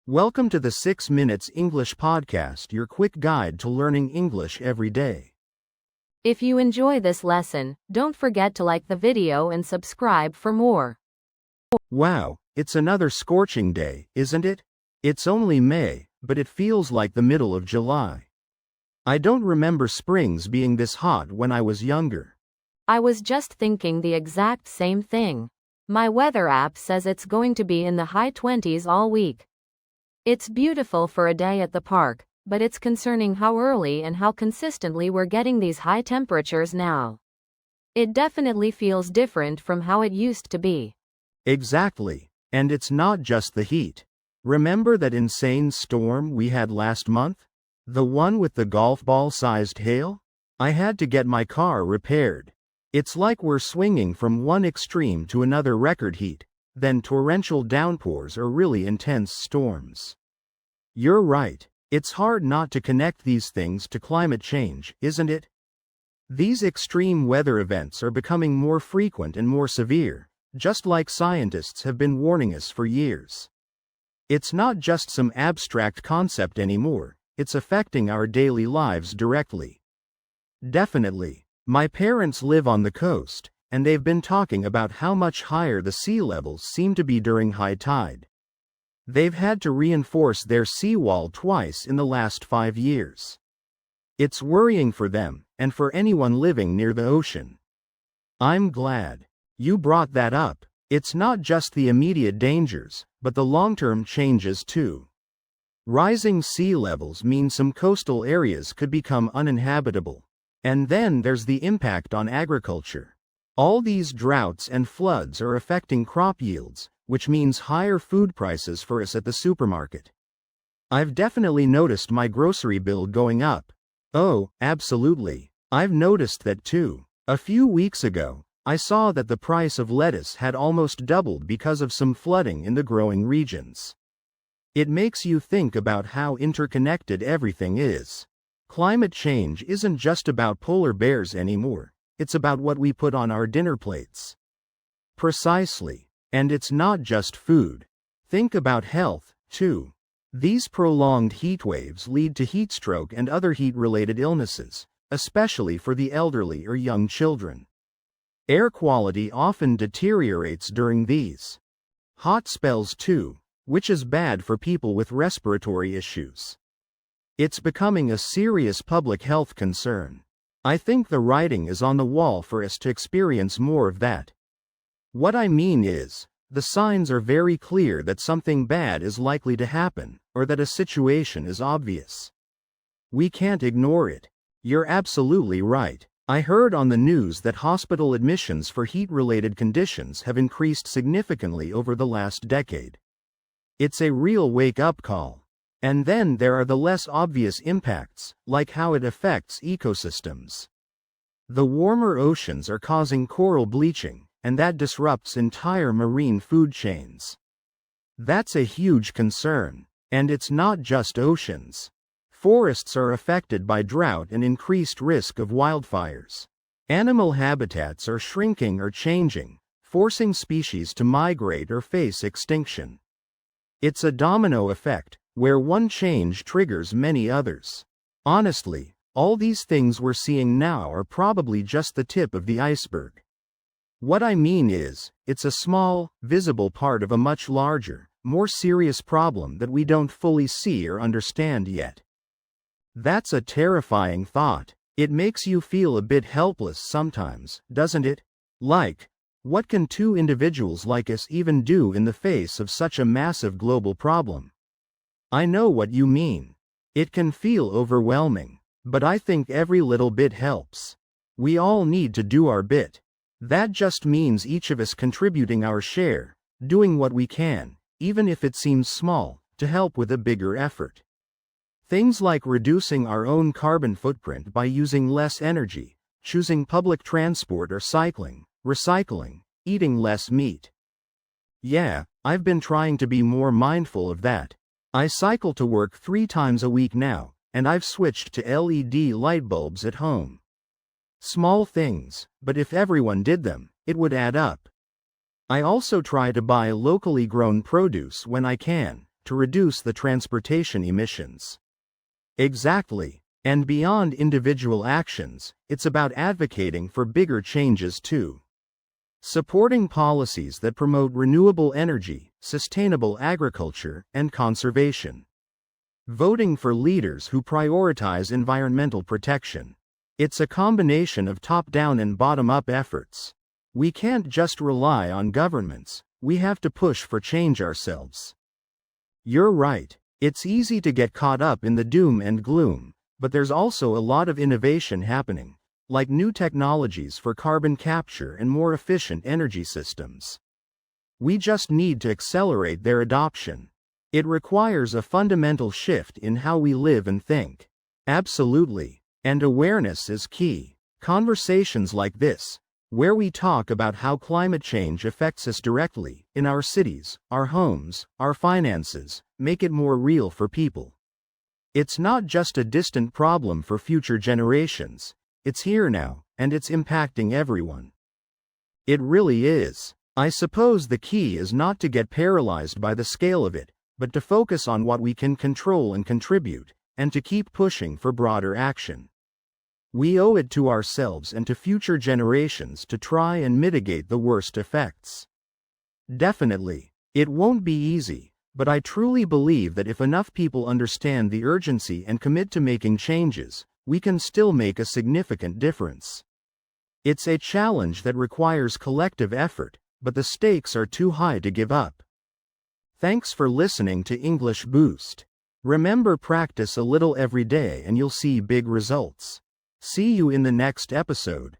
Welcome to the 6 Minutes English Podcast, your quick guide to learning English every day. If you enjoy this lesson, don't forget to like the video and subscribe for more. Wow, it's another scorching day, isn't it? It's only May, but it feels like the middle of July. I don't remember springs being this hot when I was younger. I was just thinking the exact same thing. My weather app says it's going to be in the high 20s all week. It's beautiful for a day at the park, but it's concerning how early and how consistently we're getting these high temperatures now. It definitely feels different from how it used to be. Exactly, and it's not just the heat. Remember that insane storm we had last month? The one with the golf ball-sized hail? I had to get my car repaired. It's like we're swinging from one extreme to another: record heat, then torrential downpours or really intense storms. You're right, it's hard not to connect these things to climate change, isn't it? These extreme weather events are becoming more frequent and more severe, just like scientists have been warning us for years. It's not just some abstract concept anymore, it's affecting our daily lives directly. Definitely. My parents live on the coast, and they've been talking about how much higher the sea levels seem to be during high tide. They've had to reinforce their seawall twice in the last 5 years. It's worrying for them, and for anyone living near the ocean. I'm glad you brought that up. It's not just the immediate dangers, but the long-term changes too. Rising sea levels mean some coastal areas could become uninhabitable. And then there's the impact on agriculture. All these droughts and floods are affecting crop yields, which means higher food prices for us at the supermarket. I've definitely noticed my grocery bill going up. Oh, absolutely. I've noticed that too. A few weeks ago, I saw that the price of lettuce had almost doubled because of some flooding in the growing regions. It makes you think about how interconnected everything is. Climate change isn't just about polar bears anymore, it's about what we put on our dinner plates. Precisely. And it's not just food. Think about health, too. These prolonged heat waves lead to heat stroke and other heat-related illnesses, especially for the elderly or young children. Air quality often deteriorates during these hot spells too, which is bad for people with respiratory issues. It's becoming a serious public health concern. I think the writing is on the wall for us to experience more of that. What I mean is, the signs are very clear that something bad is likely to happen, or that a situation is obvious. We can't ignore it. You're absolutely right. I heard on the news that hospital admissions for heat-related conditions have increased significantly over the last decade. It's a real wake-up call. And then there are the less obvious impacts, like how it affects ecosystems. The warmer oceans are causing coral bleaching, and that disrupts entire marine food chains. That's a huge concern. And it's not just oceans. Forests are affected by drought and increased risk of wildfires. Animal habitats are shrinking or changing, forcing species to migrate or face extinction. It's a domino effect, where one change triggers many others. Honestly, all these things we're seeing now are probably just the tip of the iceberg. What I mean is, it's a small, visible part of a much larger, more serious problem that we don't fully see or understand yet. That's a terrifying thought. It makes you feel a bit helpless sometimes, doesn't it? Like, what can two individuals like us even do in the face of such a massive global problem? I know what you mean. It can feel overwhelming, but I think every little bit helps. We all need to do our bit. That just means each of us contributing our share, doing what we can, even if it seems small, to help with a bigger effort. Things like reducing our own carbon footprint by using less energy, choosing public transport or cycling, recycling, eating less meat. Yeah, I've been trying to be more mindful of that. I cycle to work 3 times a week now, and I've switched to LED light bulbs at home. Small things, but if everyone did them, it would add up. I also try to buy locally grown produce when I can, to reduce the transportation emissions. Exactly. And beyond individual actions, it's about advocating for bigger changes too. Supporting policies that promote renewable energy, sustainable agriculture, and conservation. Voting for leaders who prioritize environmental protection. It's a combination of top-down and bottom-up efforts. We can't just rely on governments, we have to push for change ourselves. You're right, it's easy to get caught up in the doom and gloom, but there's also a lot of innovation happening, like new technologies for carbon capture and more efficient energy systems. We just need to accelerate their adoption. It requires a fundamental shift in how we live and think. Absolutely. And awareness is key. Conversations like this, where we talk about how climate change affects us directly, in our cities, our homes, our finances, make it more real for people. It's not just a distant problem for future generations, it's here now, and it's impacting everyone. It really is. I suppose the key is not to get paralyzed by the scale of it, but to focus on what we can control and contribute, and to keep pushing for broader action. We owe it to ourselves and to future generations to try and mitigate the worst effects. Definitely, it won't be easy, but I truly believe that if enough people understand the urgency and commit to making changes, we can still make a significant difference. It's a challenge that requires collective effort, but the stakes are too high to give up. Thanks for listening to English Boost. Remember, practice a little every day and you'll see big results. See you in the next episode.